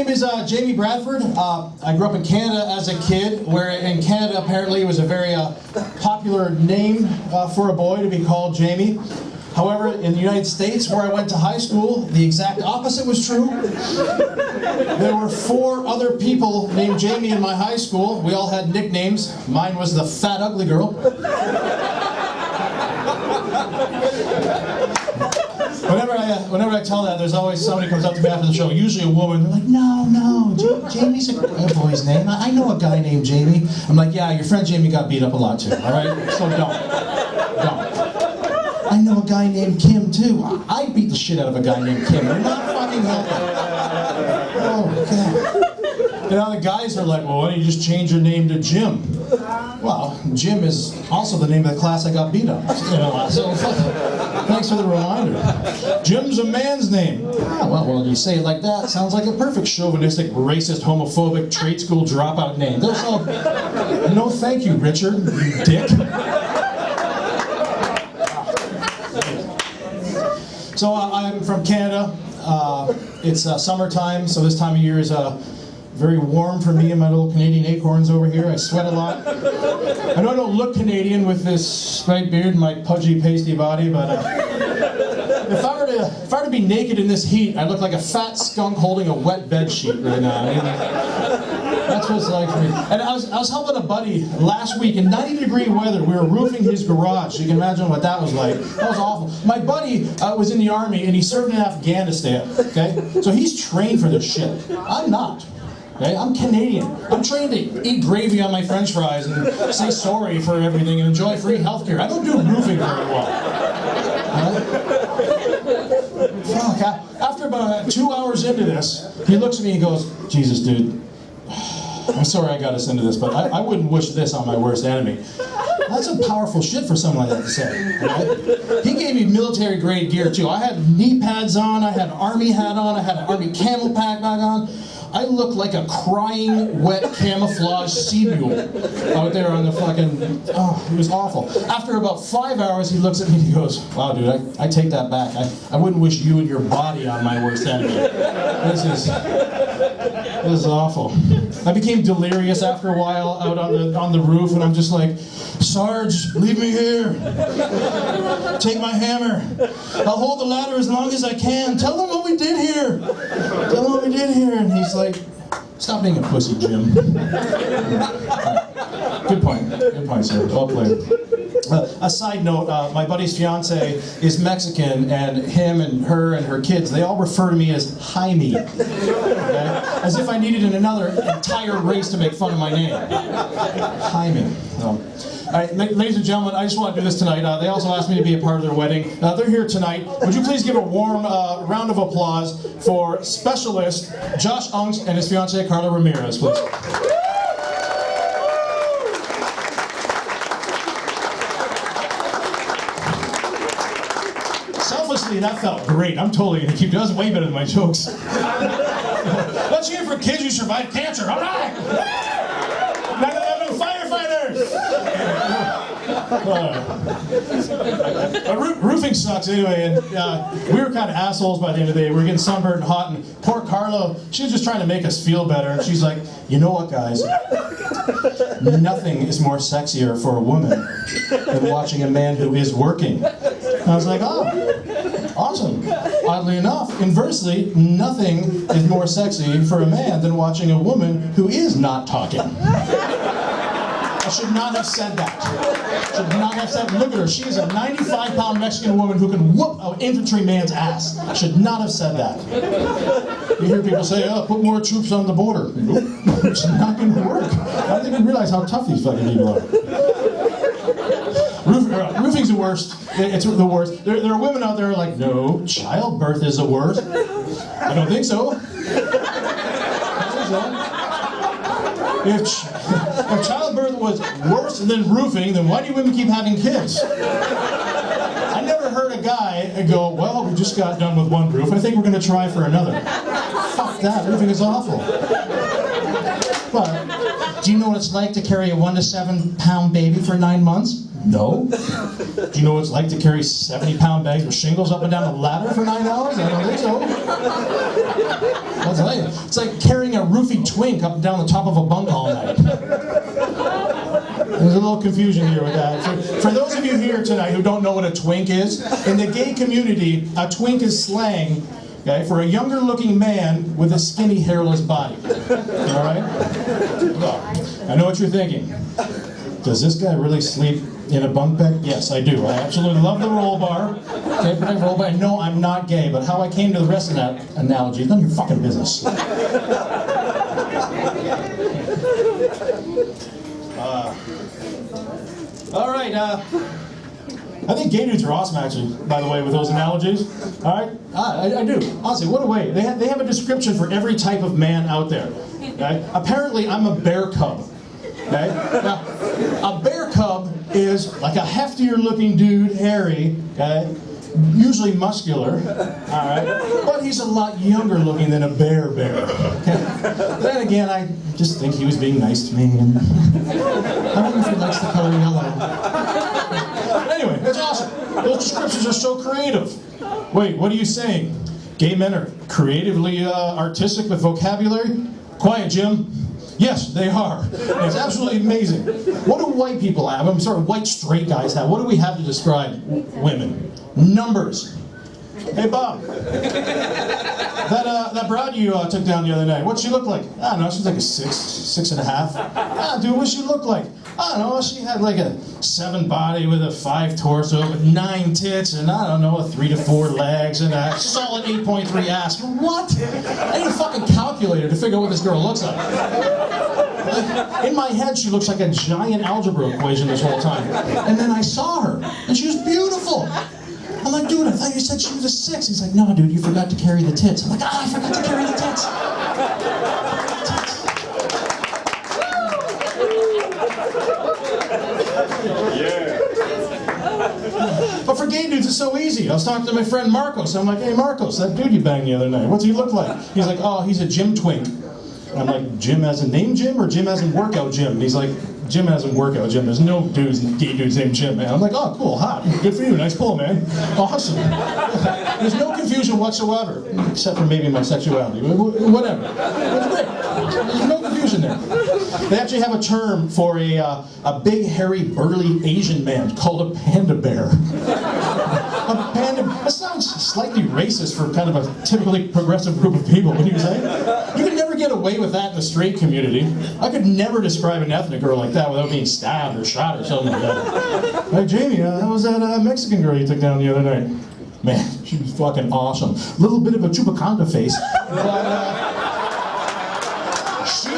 name is Jamie Bradford. I grew up in Canada as a kid, where in Canada apparently it was a very popular name for a boy to be called Jamie. However, in the United States, where I went to high school, the exact opposite was true. There were 4 other people named Jamie in my high school. We all had nicknames. Mine was the Fat Ugly Girl. Whenever I tell that, there's always somebody comes up to me after the show, usually a woman. They're like, no, Jamie's a boy's name. I know a guy named Jamie. I'm like, yeah, your friend Jamie got beat up a lot too, all right? So don't. I know a guy named Kim too. I beat the shit out of a guy named Kim. You're not fucking helping. Oh, God. And now the guys are like, well, why don't you just change your name to Jim? Well, Jim is also the name of the class I got beat up. You know, so thanks for the reminder. Jim's a man's name. Ah, well, when you say it like that, sounds like a perfect chauvinistic, racist, homophobic, trade school dropout name. There's no thank you, Richard, you dick. So I'm from Canada. It's summertime, so this time of year is very warm for me and my little Canadian acorns over here. I sweat a lot. I know I don't look Canadian with this straight beard and my pudgy, pasty body, but if I were to be naked in this heat, I'd look like a fat skunk holding a wet bed sheet right now. I mean, that's what it's like for me. And I was helping a buddy last week in 90-degree weather. We were roofing his garage. So you can imagine what that was like. That was awful. My buddy was in the army and he served in Afghanistan. Okay, so he's trained for this shit. I'm not. Okay? I'm Canadian. I'm trained to eat gravy on my French fries and say sorry for everything and enjoy free healthcare. I don't do roofing very well. Fuck. After about 2 hours into this, he looks at me and goes, Jesus, dude, I'm sorry I got us into this, but I wouldn't wish this on my worst enemy. That's some powerful shit for someone like that to say. Right? He gave me military grade gear too. I had knee pads on, I had an army hat on, I had an army camel pack bag on. I looked like a crying, wet, camouflage sea mule out there on the fucking, oh, it was awful. After about 5 hours, he looks at me and he goes, wow, dude, I take that back. I wouldn't wish you and your body on my worst enemy. This is awful. I became delirious after a while out on the roof, and I'm just like, Sarge, leave me here. Take my hammer. I'll hold the ladder as long as I can. Tell them what we did here. Tell them what we did here. And he's like, stop being a pussy, Jim. Good point, sir. Well played. A side note, my buddy's fiance is Mexican, and him and her kids, they all refer to me as Jaime. Okay? As if I needed another entire race to make fun of my name. Jaime. All right, ladies and gentlemen, I just want to do this tonight. They also asked me to be a part of their wedding. They're here tonight. Would you please give a warm round of applause for specialist Josh Unks and his fiancée Carla Ramirez, please. Selfishly, that felt great. I'm totally going to keep doing that. That's way better than my jokes. Let's hear it for kids who survived cancer. All right! 9/11 firefighters! Roofing sucks anyway, and we were kind of assholes by the end of the day. We were getting sunburned and hot, and poor Carla, she was just trying to make us feel better, and she's like, you know what, guys? Nothing is more sexier for a woman than watching a man who is working. And I was like, oh, awesome. Oddly enough, inversely, nothing is more sexy for a man than watching a woman who is not talking. I should not have said that. Should not have said, look at her, she is a 95-pound Mexican woman who can whoop an infantryman's ass. I should not have said that. You hear people say, oh, put more troops on the border. Nope, it's not going to work. I don't think we realize how tough these fucking people are. Roofing's the worst. It's the worst. There are women out there who are like, no, childbirth is the worst. I don't think so. If childbirth was worse than roofing, then why do women keep having kids? I never heard a guy go, well, we just got done with one roof. I think we're going to try for another. Fuck that. Roofing is awful. But do you know what it's like to carry a 1 to 7 pound baby for 9 months? No. Do you know what it's like to carry 70-pound bags with shingles up and down a ladder for 9 hours? I don't think so. It's like carrying a roofie twink up and down the top of a bunk all night. There's a little confusion here with that. For those of you here tonight who don't know what a twink is, in the gay community, a twink is slang, okay, for a younger looking man with a skinny, hairless body. All right? Well, I know what you're thinking. Does this guy really sleep in a bunk bed? Yes, I do. I absolutely love the roll bar. Okay, but I roll bar. No, I'm not gay, but how I came to the rest of that analogy is none of your fucking business. All right, I think gay dudes are awesome, actually, by the way, with those analogies. All right? I do. Honestly, what a way. They have a description for every type of man out there. Okay? Apparently, I'm a bear cub. Okay? Now, a bear cub is like a heftier looking dude, hairy, okay? Usually muscular, all right? But he's a lot younger looking than a bear. Okay? Then again, I just think he was being nice to me, and I don't know if he likes the color yellow. Anyway, it's awesome. Those descriptions are so creative. Wait, what are you saying? Gay men are creatively artistic with vocabulary? Quiet, Jim. Yes, they are. It's absolutely amazing. What do white people have? I'm sorry, white straight guys have. What do we have to describe women? Numbers. Hey, Bob. That broad you took down the other night, what'd she look like? I don't know, she's like a 6.5. Ah, dude, what'd she look like? I don't know, she had like a 7 body with a 5 torso, with 9 tits, and I don't know, a 3 to 4 legs, and a solid 8.3 ass. What? I need a fucking calculator to figure out what this girl looks like. In my head, she looks like a giant algebra equation this whole time. And then I saw her, and she was beautiful. I'm like, dude, I thought you said she was a 6. He's like, no, dude, you forgot to carry the tits. I'm like, I forgot to carry the tits. Yeah. But for gay dudes, it's so easy. I was talking to my friend Marcos. I'm like, hey, Marcos, that dude you banged the other night, what's he look like? He's like, oh, he's a gym twink. And I'm like, gym as in name Jim or gym as in workout gym? And he's like, Jim as in workout gym. There's no gay dudes named Jim, man. I'm like, oh, cool, hot. Good for you. Nice pull, man. Awesome. There's no confusion whatsoever, except for maybe my sexuality. Whatever. It's great. There's no confusion there. They actually have a term for a big, hairy, burly Asian man called a panda bear. A panda. That sounds slightly racist for kind of a typically progressive group of people, wouldn't you say? You could never get away with that in the straight community. I could never describe an ethnic girl like that without being stabbed or shot or something like that. Hey, Jamie, how was that Mexican girl you took down the other night? Man, she was fucking awesome. Little bit of a chupacabra face, but she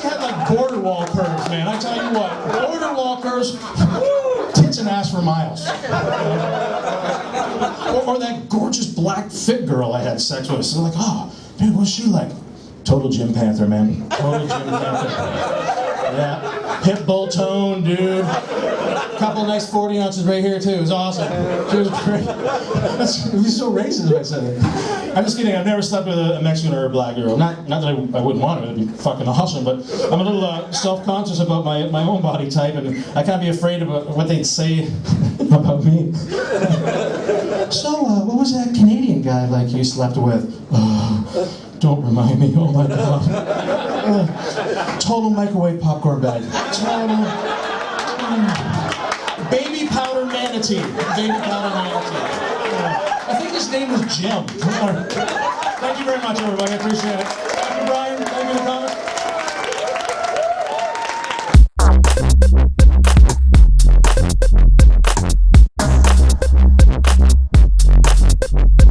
had like border wall curves, man. I tell you what, border wall curves, tits and ass for miles. Or that gorgeous black fit girl I had sex with. So like, oh, dude, what's she like? Total Jim Panther, man. Total Jim Panther. Yeah, pit bull tone, dude. Couple nice 40 ounces right here too. It was awesome. She was great. It was so racist if I said it. I'm just kidding. I've never slept with a Mexican or a black girl. Not that I wouldn't want to. It'd be fucking awesome. But I'm a little self-conscious about my own body type, and I can't be afraid of what they'd say about me. So, what was that Canadian guy like you slept with? Don't remind me. Oh my God. Total microwave popcorn bag. Total. Baby powder manatee. Baby powder manatee. I think his name was Jim. Thank you very much, everybody. I appreciate it. Thank you, Brian. Thank you for the comment.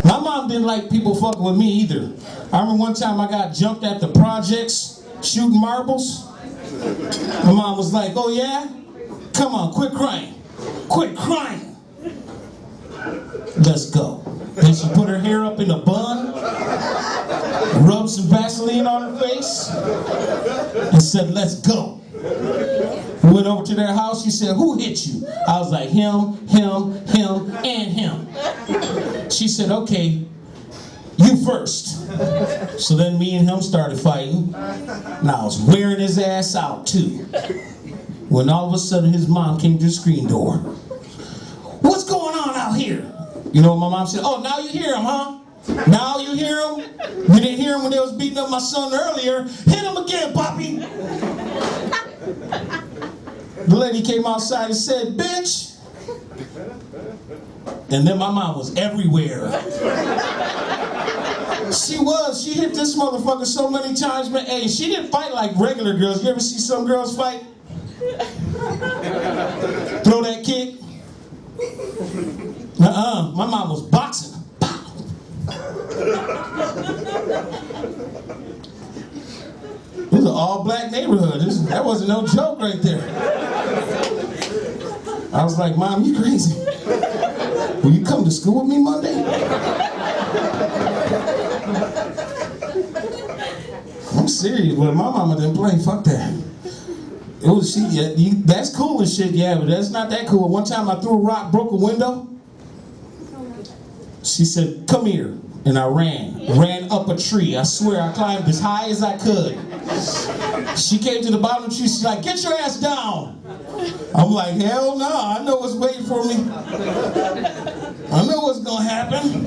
My mom didn't like people fucking with me either. I remember one time I got jumped at the projects shooting marbles. My mom was like, oh yeah? Come on, quit crying. Quit crying. Let's go. Then she put her hair up in a bun, rubbed some Vaseline on her face, and said, let's go. We went over to their house. She said, who hit you? I was like, him, and him. She said, okay, you first. So then me and him started fighting, and I was wearing his ass out too. When all of a sudden his mom came to the screen door. What's going on out here? You know what my mom said? Oh, now you hear him, huh? Now you hear him? You didn't hear him when they was beating up my son earlier. Hit him again, Poppy. The lady came outside and said, bitch. And then my mom was everywhere. She hit this motherfucker so many times, man. Hey, she didn't fight like regular girls. You ever see some girls fight? Throw that kick. My mom was boxing. Pow. It was an all-black neighborhood. That wasn't no joke right there. I was like, Mom, you crazy. Will you come to school with me Monday? I'm serious. Well, my mama didn't play. Fuck that. It was that's cool and shit, yeah, but that's not that cool. One time I threw a rock, broke a window. She said, come here. And I ran up a tree. I swear I climbed as high as I could. She came to the bottom of the tree. She's like, get your ass down. I'm like, hell no, I know what's waiting for me. I know what's gonna happen.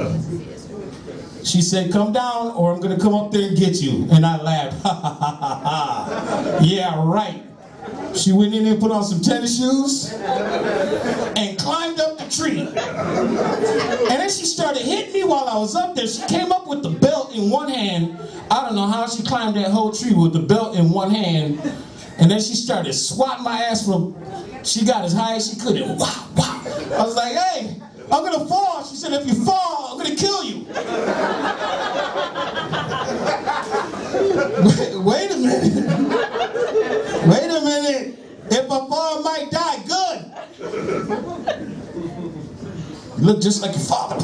She said, come down or I'm gonna come up there and get you. And I laughed, ha ha ha ha ha. Yeah, right. She went in there and put on some tennis shoes and climbed up the tree. And then she started hitting me while I was up there. She came up with the belt in one hand. I don't know how she climbed that whole tree with the belt in one hand. And then she started swatting my ass from, she got as high as she could and wow, wow. I was like, hey, I'm gonna fall. She said, if you fall, I'm gonna kill you. Wait a minute. Wait a minute. If I fall, I might die. Good. You look just like your father.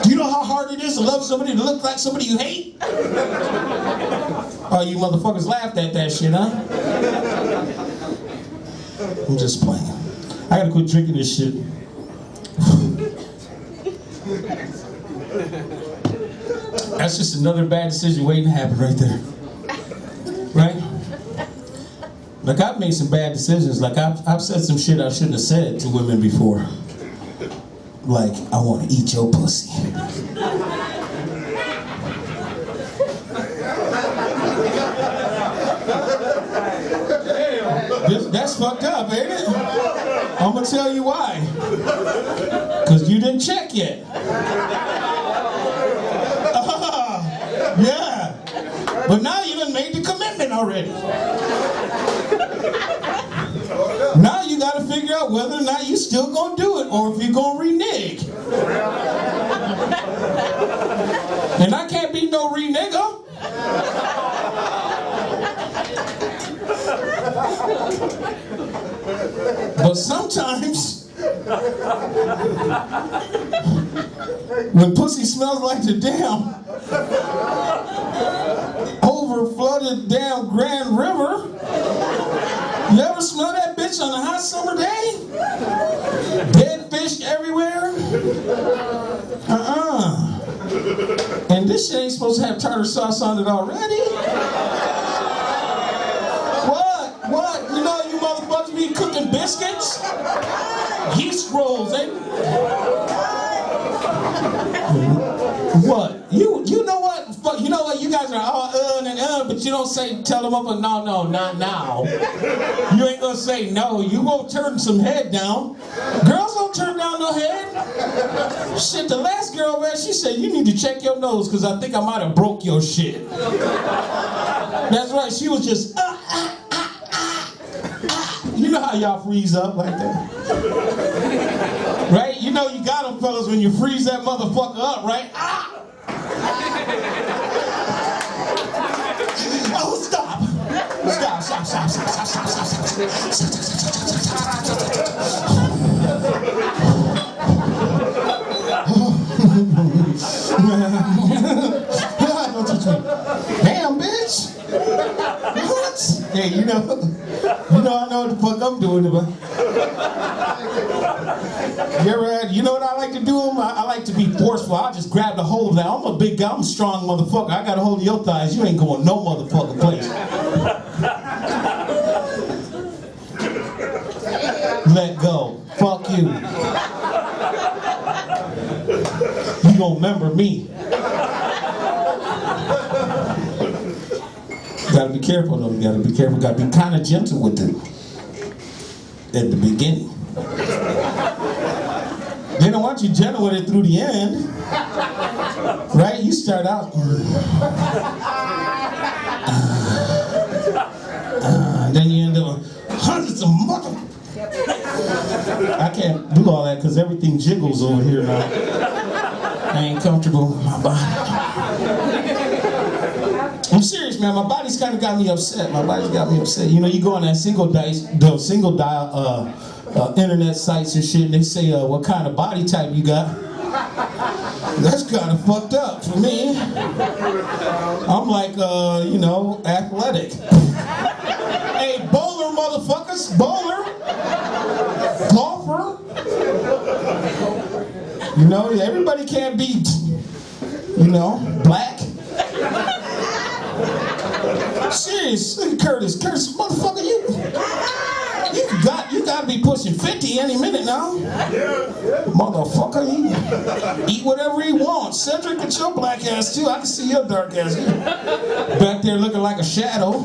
Do you know how hard it is to love somebody to look like somebody you hate? Oh, you motherfuckers laughed at that shit, huh? I'm just playing. I gotta quit drinking this shit. That's just another bad decision waiting to happen right there. Right? Like, I've made some bad decisions. Like, I've said some shit I shouldn't have said to women before. Like, I want to eat your pussy. That's fucked up, ain't it? I'm gonna tell you why. Because you didn't check yet. Yeah. But now you done made the commitment already. Now you gotta figure out whether or not you still gonna do it or if you're gonna renege. And I can't be no renegger. But sometimes, when pussy smells like the damn over-flooded damn Grand River, you ever smell that bitch on a hot summer day? Dead fish everywhere? And this shit ain't supposed to have tartar sauce on it already? What? You know you motherfuckers be cooking biscuits? Yeast rolls, eh? What? You know what? Fuck, you know what? You guys are all but you don't say, tell them up and no, not now. You ain't gonna say no. You won't turn some head down. Girls don't turn down no head. Shit, the last girl, man, she said, you need to check your nose because I think I might have broke your shit. That's right, she was just, You know how y'all freeze up like that? Right? You know you got them fellas when you freeze that motherfucker up, right? Oh, stop! Don't touch me. Damn, bitch! What? Hey, you know I know what the fuck I'm doing. You know what I like to do? I like to be forceful. I just grab the hold of that. I'm a big guy. I'm a strong motherfucker. I got a hold of your thighs. You ain't going no motherfucking place. Let go. Fuck you. she gonna remember me. Gotta be careful though, you gotta be careful. Gotta be kind of gentle with it at the beginning. They don't want you gentle with it through the end. Right? You start out. Then you end up hundreds of mother. I can't do all that because everything jiggles over here now. I ain't comfortable with my body. I'm serious, man. My body's kind of got me upset. My body's got me upset. You know, you go on that single dial internet sites and shit, and they say what kind of body type you got. That's kind of fucked up for me. I'm like, you know, athletic. Hey, bowler, motherfuckers, bowler, golfer. You know, everybody can't be, you know, black. Serious, look at Curtis. Curtis, motherfucker, you gotta be pushing 50 any minute now. Motherfucker, he eat whatever he wants. Cedric, get your black ass too. I can see your dark ass. Back there looking like a shadow.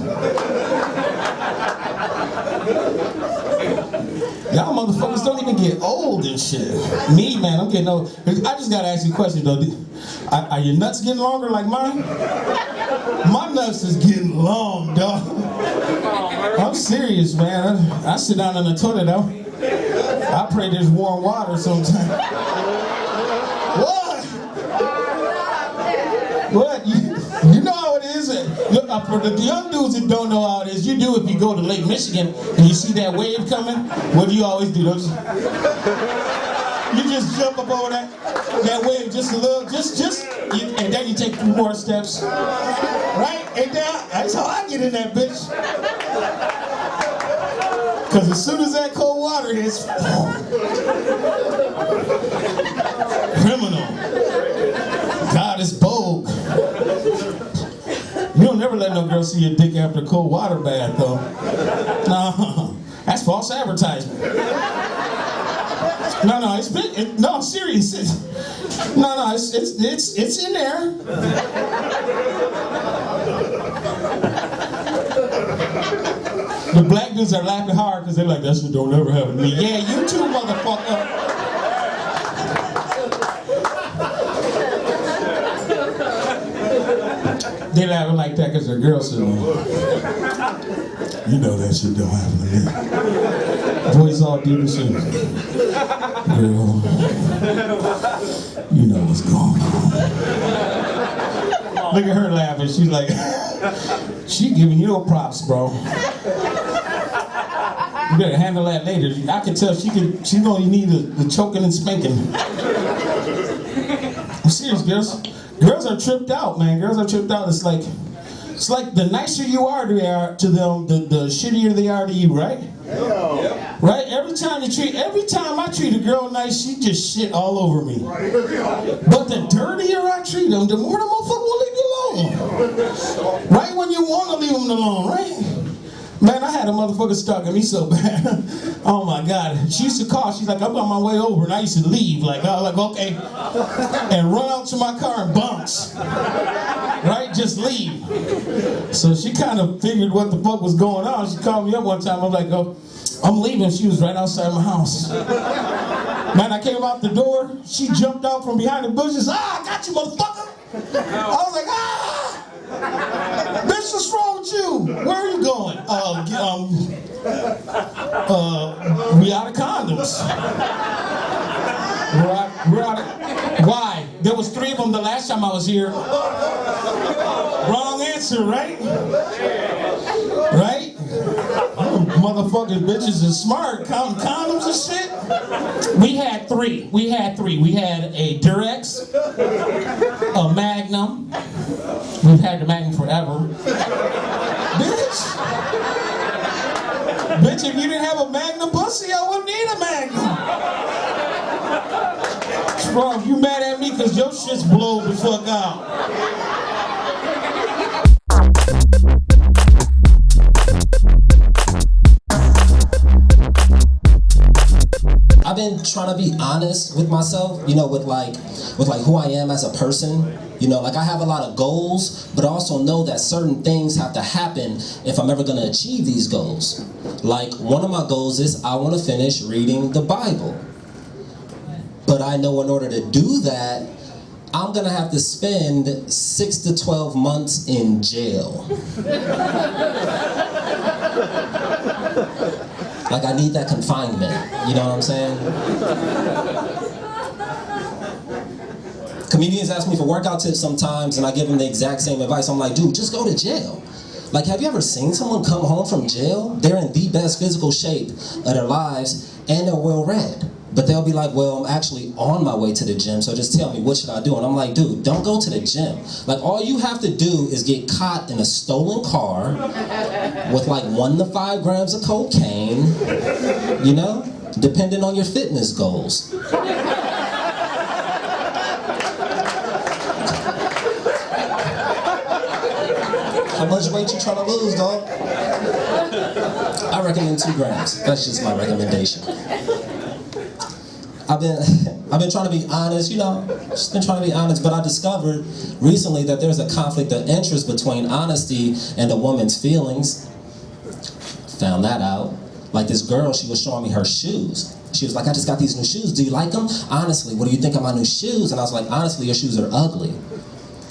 Y'all motherfuckers don't even get old and shit. Me, man, I'm getting old. I just gotta ask you a question though. Are your nuts getting longer like mine? My nuts is getting long, dog. I'm serious, man. I sit down in the toilet though. I pray there's warm water sometimes. What? What? You know how it is. Look, for the young dudes that don't know how it is, you do if you go to Lake Michigan and you see that wave coming. What do you always do? You just jump up over that wave just a little, and then you take 2 more steps. Right? And that's how I get in that bitch. Because as soon as that cold water hits, criminal. God is bold. You don't never let no girl see your dick after a cold water bath, though. No, that's false advertisement. No, it's big. No, I'm serious. It's in there. The black dudes are laughing hard because they're like, that shit don't ever happen to me. Yeah, you too, motherfucker. They laughing like that because they're girls. So you know that shit don't happen to me. Boys all do the shit. Girl, you know what's going on. Look at her laughing. She's like, she giving you no props, bro. You better handle that later. I can tell she gonna need the choking and spanking. I'm serious, girls. Girls are tripped out, man. Girls are tripped out. It's like the nicer you are to them, the shittier they are to you, right? Yeah. Right? Every time I treat a girl nice, she just shit all over me. But the dirtier I treat them, the more the motherfucker will leave you alone. Right when you want to leave them alone, right? Man, I had a motherfucker stalking me so bad. Oh my God. She used to call, she's like, I'm on my way over, and I used to leave. I was like, okay. And run out to my car and bounce. Right? Just leave. So she kind of figured what the fuck was going on. She called me up one time. I'm like, oh, I'm leaving. She was right outside my house. Man, I came out the door. She jumped out from behind the bushes. I got you, motherfucker. I was like, bitch, what's wrong with you? Where are you going? We out of condoms. We're out of... Why? There was 3 of them the last time I was here. Wrong answer, right? Right? Motherfucking bitches are smart, counting condoms and shit. We had 3. We had a Durex, a Magnum. We've had the Magnum forever. Bitch, if you didn't have a Magnum pussy, I wouldn't need a Magnum. What's wrong? You mad at me because your shit's blowed the fuck out. been trying to be honest with myself, you know, with like who I am as a person. You know, like I have a lot of goals, but I also know that certain things have to happen if I'm ever gonna achieve these goals. Like one of my goals is I wanna finish reading the Bible. But I know in order to do that, I'm gonna have to spend 6 to 12 months in jail. Like I need that confinement, you know what I'm saying? Comedians ask me for workout tips sometimes and I give them the exact same advice. I'm like, dude, just go to jail. Like, have you ever seen someone come home from jail? They're in the best physical shape of their lives and they're well read. But they'll be like, well, I'm actually on my way to the gym, so just tell me, what should I do? And I'm like, dude, don't go to the gym. Like, all you have to do is get caught in a stolen car with like 1 to 5 grams of cocaine, you know, depending on your fitness goals. How much weight you trying to lose, dog? I recommend 2 grams. That's just my recommendation. I've been trying to be honest, you know, just been trying to be honest, but I discovered recently that there's a conflict of interest between honesty and a woman's feelings. Found that out. Like this girl, she was showing me her shoes. She was like, I just got these new shoes. Do you like them? Honestly, what do you think of my new shoes? And I was like, honestly, your shoes are ugly.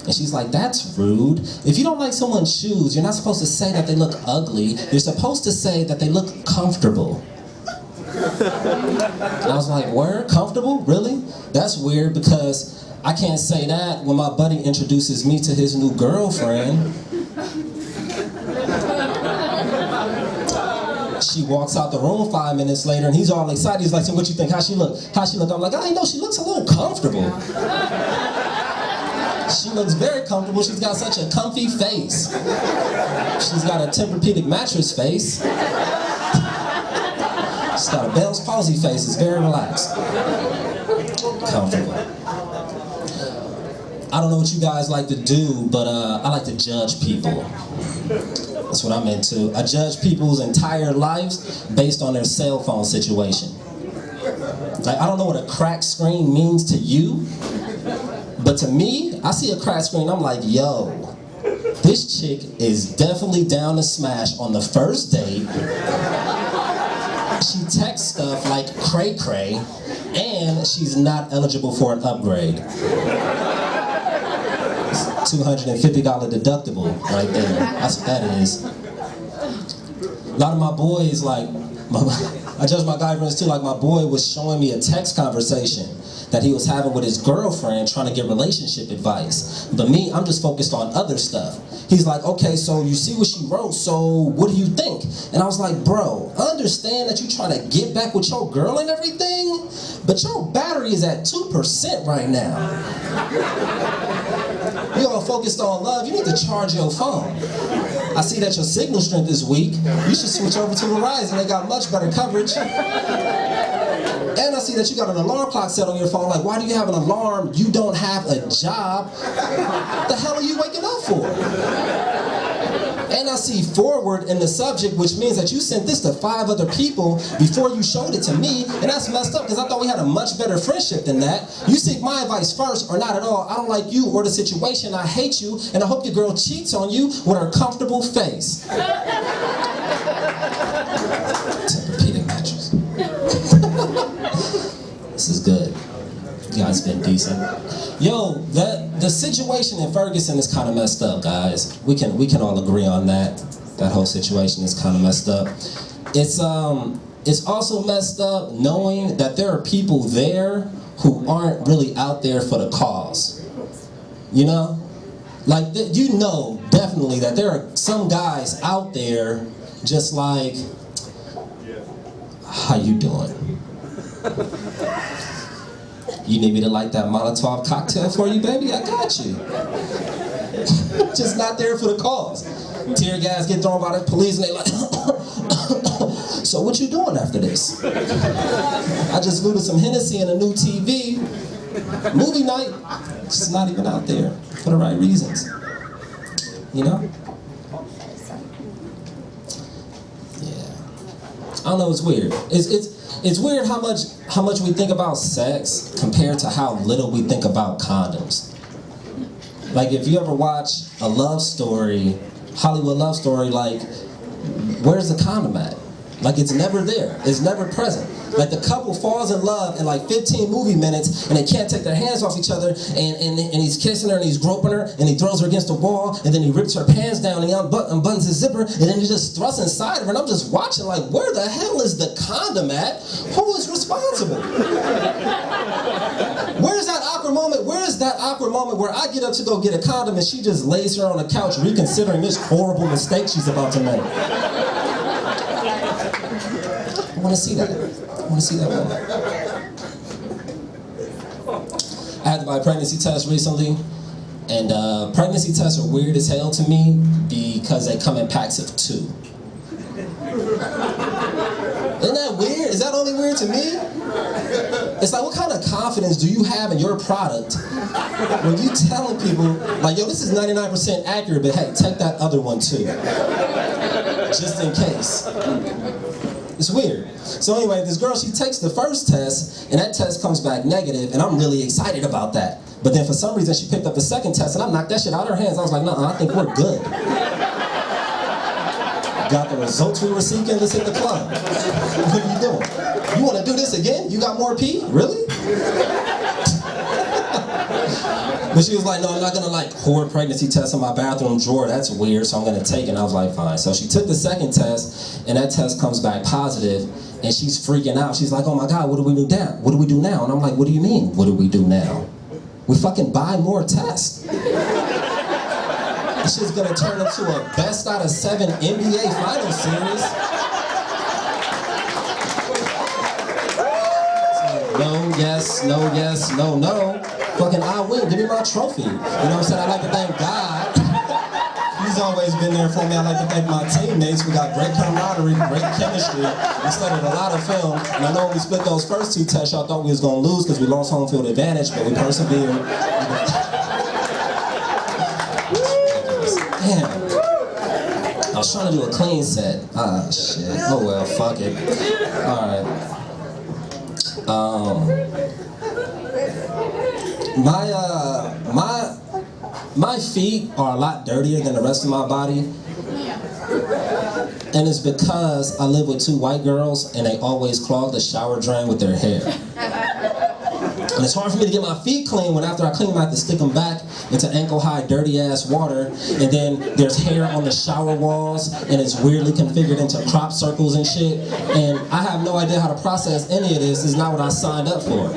And she's like, that's rude. If you don't like someone's shoes, you're not supposed to say that they look ugly. You're supposed to say that they look comfortable. And I was like, word? Comfortable? Really? That's weird because I can't say that when my buddy introduces me to his new girlfriend. She walks out the room 5 minutes later and he's all excited. He's like, so what you think? How she look? How she look? I'm like, I know she looks a little comfortable. She looks very comfortable. She's got such a comfy face. She's got a Tempur-Pedic mattress face. She's got a Bell's palsy face. It's very relaxed. Comfortable. I don't know what you guys like to do, but I like to judge people. That's what I'm into. I judge people's entire lives based on their cell phone situation. Like, I don't know what a cracked screen means to you, but to me, I see a cracked screen, I'm like, yo, this chick is definitely down to smash on the first date. She texts stuff like cray cray, and she's not eligible for an upgrade. It's $250 deductible right there. That's what that is. A lot of my boys, like, I judge my guy friends too, like my boy was showing me a text conversation that he was having with his girlfriend trying to get relationship advice. But me, I'm just focused on other stuff. He's like, okay, so you see what she wrote, so what do you think? And I was like, bro, I understand that you're trying to get back with your girl and everything, but your battery is at 2% right now. You're all focused on love, you need to charge your phone. I see that your signal strength is weak. You should switch over to Verizon, they got much better coverage. And I see that you got an alarm clock set on your phone. Like, why do you have an alarm? You don't have a job. What the hell are you waking up for? And I see forward in the subject, which means that you sent this to 5 other people before you showed it to me. And that's messed up because I thought we had a much better friendship than that. You seek my advice first or not at all. I don't like you or the situation. I hate you. And I hope your girl cheats on you with her comfortable face. Tempur-Pedic mattress. This is good. You guys been decent. Yo, the situation in Ferguson is kind of messed up, guys. We can all agree on that. That whole situation is kind of messed up. It's also messed up knowing that there are people there who aren't really out there for the cause. You know? Like, you know definitely that there are some guys out there just like, how you doing? You need me to light that Molotov cocktail for you, baby? I got you. Just not there for the cause. Tear gas get thrown by the police and they like, so what you doing after this? I just looted some Hennessy and a new TV. Movie night. Just not even out there for the right reasons. You know? Yeah. I don't know, it's weird. It's weird how much we think about sex compared to how little we think about condoms. Like if you ever watch a love story, Hollywood love story, like where's the condom at? Like it's never there. It's never present. Like the couple falls in love in like 15 movie minutes and they can't take their hands off each other and he's kissing her and he's groping her and he throws her against the wall and then he rips her pants down and he unbuttons his zipper and then he just thrusts inside of her and I'm just watching like where the hell is the condom at? Who is responsible? Where's that awkward moment? Where is that awkward moment where I get up to go get a condom and she just lays her on the couch reconsidering this horrible mistake she's about to make? I want to see that. I want to see that moment. I had to buy a pregnancy test recently, and pregnancy tests are weird as hell to me because they come in packs of 2. Isn't that weird? Is that only weird to me? It's like, what kind of confidence do you have in your product when you telling people, like, yo, this is 99% accurate, but hey, take that other one too, just in case. It's weird. So anyway, this girl, she takes the first test, and that test comes back negative, and I'm really excited about that. But then for some reason, she picked up the second test, and I knocked that shit out of her hands. I was like, I think we're good. Got the results we were seeking, let's hit the club. What are you doing? You want to do this again? You got more pee? Really? But she was like, no, I'm not gonna like hoard pregnancy tests in my bathroom drawer. That's weird, so I'm gonna take it. And I was like, fine. So she took the second test, and that test comes back positive, and she's freaking out. She's like, oh my God, what do we do now? What do we do now? And I'm like, what do you mean, what do we do now? We fucking buy more tests. This shit's gonna turn into a best out of 7 NBA Finals series. No, yes, no, yes, no, no. Fucking I win, give me my trophy. You know what I'm saying? I like to thank God. He's always been there for me. I like to thank my teammates. We got great camaraderie, great chemistry. We studied a lot of film. And I know when we split those first 2 tests, y'all thought we was gonna lose because we lost home field advantage, but we persevered. Damn. I was trying to do a clean set. Ah, shit. Oh well, fuck it. Alright. My feet are a lot dirtier than the rest of my body. And it's because I live with 2 white girls and they always clog the shower drain with their hair. And it's hard for me to get my feet clean when after I clean them I have to stick them back into ankle-high dirty ass water, and then there's hair on the shower walls and it's weirdly configured into crop circles and shit, and I have no idea how to process any of this. It's not what I signed up for.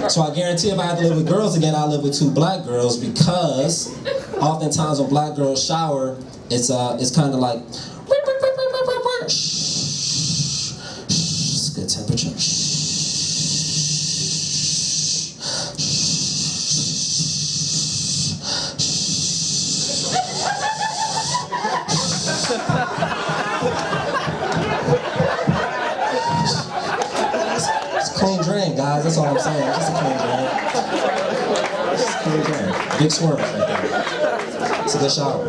So I guarantee if I had to live with girls again, I'll live with 2 black girls, because oftentimes when black girls shower, it's kind of like it's good temperature. It's a clean drain, guys. That's all I'm saying. Just a clean drain. Just a clean drain. Big swerve right there. It's a good shower.